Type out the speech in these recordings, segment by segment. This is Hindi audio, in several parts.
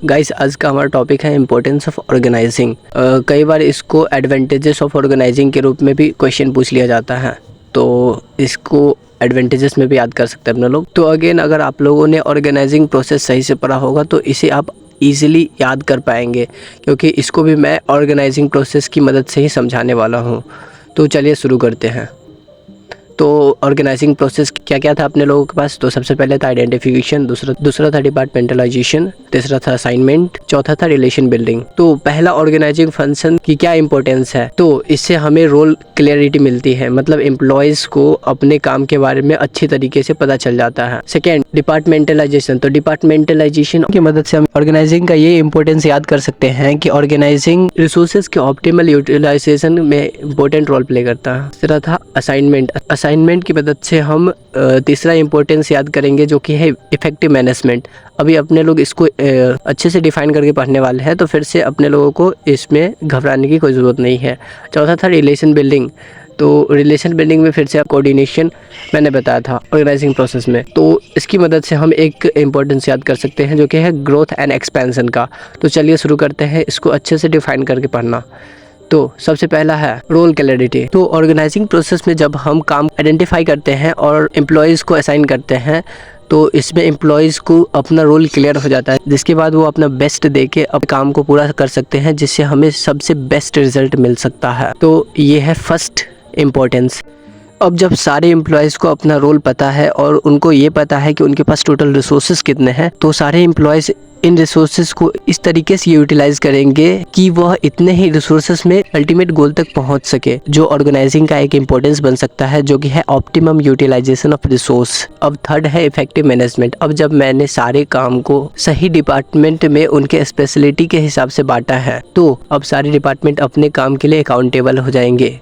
गाइस आज का हमारा टॉपिक है इम्पोर्टेंस ऑफ ऑर्गेनाइजिंग। कई बार इसको एडवांटेजेस ऑफ ऑर्गेनाइजिंग के रूप में भी क्वेश्चन पूछ लिया जाता है, तो इसको एडवांटेजेस में भी याद कर सकते हैं अपने लोग। तो अगेन अगर आप लोगों ने ऑर्गेनाइजिंग प्रोसेस सही से पढ़ा होगा तो इसे आप ईजिली याद कर पाएंगे, क्योंकि इसको भी मैं ऑर्गेनाइजिंग प्रोसेस की मदद से ही समझाने वाला हूँ। तो चलिए शुरू करते हैं। तो ऑर्गेनाइजिंग प्रोसेस क्या क्या था अपने लोगों के पास? तो सबसे पहले था आइडेंटिफिकेशन, दूसरा था डिपार्टमेंटलाइजेशन, तीसरा था असाइनमेंट, चौथा था रिलेशन बिल्डिंग। तो पहला ऑर्गेनाइजिंग फंक्शन की क्या इंपॉर्टेंस है, तो इससे हमें रोल क्लियरिटी मिलती है, मतलब एम्प्लॉयज को अपने काम के बारे में अच्छी तरीके से पता चल जाता है। सेकेंड डिपार्टमेंटलाइजेशन, तो डिपार्टमेंटलाइजेशन की मदद से हम ऑर्गेनाइजिंग का ये इंपॉर्टेंस याद कर सकते हैं कि ऑर्गेनाइजिंग रिसोर्सेज के ऑप्टिमल यूटिलाइजेशन में इंपॉर्टेंट रोल प्ले करता है। तीसरा था असाइनमेंट की मदद से हम तीसरा इंपॉर्टेंस याद करेंगे जो कि है इफेक्टिव मैनेजमेंट। अभी अपने लोग इसको अच्छे से डिफाइन करके पढ़ने वाले हैं, तो फिर से अपने लोगों को इसमें घबराने की कोई ज़रूरत नहीं है। चौथा था रिलेशन बिल्डिंग, तो रिलेशन बिल्डिंग में फिर से कोऑर्डिनेशन मैंने बताया था ऑर्गेनाइजिंग प्रोसेस में, तो इसकी मदद से हम एक इम्पोर्टेंस याद कर सकते हैं जो कि है ग्रोथ एंड एक्सपेंशन का। तो चलिए शुरू करते हैं इसको अच्छे से डिफाइन करके पढ़ना। तो सबसे पहला है रोल क्लैरिटी। तो ऑर्गेनाइजिंग प्रोसेस में जब हम काम आइडेंटिफाई करते हैं और एम्प्लॉयज़ को असाइन करते हैं, तो इसमें एम्प्लॉयज़ को अपना रोल क्लियर हो जाता है, जिसके बाद वो अपना बेस्ट दे के अपने काम को पूरा कर सकते हैं, जिससे हमें सबसे बेस्ट रिजल्ट मिल सकता है। तो ये है फर्स्ट इम्पोर्टेंस। अब जब सारे एम्प्लॉयज़ को अपना रोल पता है और उनको ये पता है कि उनके पास टोटल रिसोर्सेज कितने हैं, तो सारे एम्प्लॉयज़ इन रिसोर्सेज को इस तरीके से यूटिलाइज करेंगे कि वह इतने ही रिसोर्सेज में अल्टीमेट गोल तक पहुंच सके, जो ऑर्गेनाइजिंग का एक इम्पोर्टेंस बन सकता है, जो कि है ऑप्टिमम यूटिलाइजेशन ऑफ रिसोर्स। अब थर्ड है इफेक्टिव मैनेजमेंट। अब जब मैंने सारे काम को सही डिपार्टमेंट में उनके स्पेशलिटी के हिसाब से बांटा है, तो अब सारे डिपार्टमेंट अपने काम के लिए अकाउंटेबल हो जाएंगे।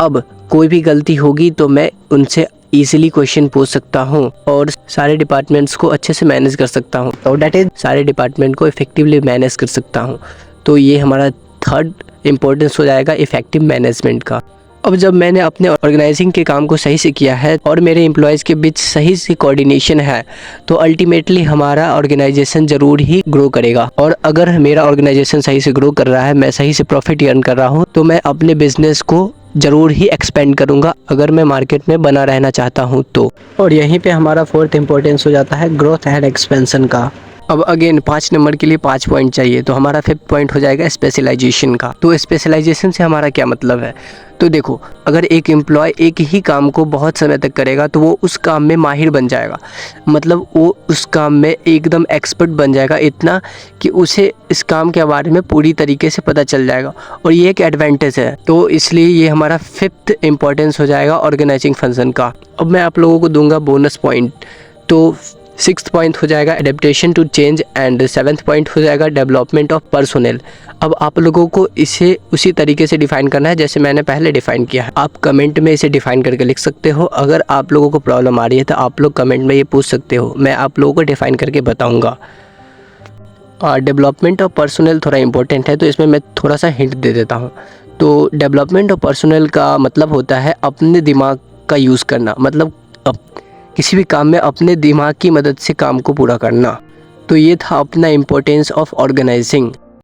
अब कोई भी गलती होगी तो मैं उनसे इजीली क्वेश्चन पूछ सकता हूँ और सारे डिपार्टमेंट्स को अच्छे से मैनेज कर सकता हूँ, और डैट इज सारे डिपार्टमेंट को इफेक्टिवली मैनेज कर सकता हूँ। तो ये हमारा थर्ड इम्पोर्टेंस हो जाएगा इफेक्टिव मैनेजमेंट का। अब जब मैंने अपने ऑर्गेनाइजिंग के काम को सही से किया है और मेरे एम्प्लॉयज़ के बीच सही से कोऑर्डिनेशन है, तो अल्टीमेटली हमारा ऑर्गेनाइजेशन ज़रूर ही ग्रो करेगा। और अगर मेरा ऑर्गेनाइजेशन सही से ग्रो कर रहा है, मैं सही से प्रॉफिट अर्न कर रहा हूँ, तो मैं अपने बिजनेस को ज़रूर ही एक्सपेंड करूँगा अगर मैं मार्केट में बना रहना चाहता हूँ तो। और यहीं पे हमारा फोर्थ इम्पोर्टेंस हो जाता है ग्रोथ एंड एक्सपेंशन का। अब अगेन 5 नंबर के लिए 5 पॉइंट चाहिए, तो हमारा 5th पॉइंट हो जाएगा स्पेशलाइजेशन का। तो स्पेशलाइजेशन से हमारा क्या मतलब है? तो देखो, अगर एक एम्प्लॉय एक ही काम को बहुत समय तक करेगा तो वो उस काम में माहिर बन जाएगा, मतलब वो उस काम में एकदम एक्सपर्ट बन जाएगा, इतना कि उसे इस काम के बारे में पूरी तरीके से पता चल जाएगा, और ये एक एडवांटेज है। तो इसलिए ये हमारा 5th इम्पोर्टेंस हो जाएगा ऑर्गेनाइजिंग फंक्शन का। अब मैं आप लोगों को दूंगा बोनस पॉइंट। तो 6th पॉइंट हो जाएगा adaptation to change, and 7th point हो जाएगा डेवलपमेंट ऑफ पर्सोनेल। अब आप लोगों को इसे उसी तरीके से डिफाइन करना है जैसे मैंने पहले डिफाइन किया है। आप कमेंट में इसे डिफाइन करके लिख सकते हो। अगर आप लोगों को प्रॉब्लम आ रही है तो आप लोग कमेंट में ये पूछ सकते हो, मैं आप लोगों को डिफाइन करके बताऊँगा। डेवलपमेंट ऑफ पर्सोनेल थोड़ा इंपॉर्टेंट है, तो इसमें मैं थोड़ा सा हिंट दे देता हूँ। तो डेवलपमेंट ऑफ पर्सोनेल का मतलब होता है अपने दिमाग का यूज़ करना, मतलब किसी भी काम में अपने दिमाग की मदद से काम को पूरा करना। तो ये था अपना इम्पोर्टेंस ऑफ ऑर्गेनाइजिंग।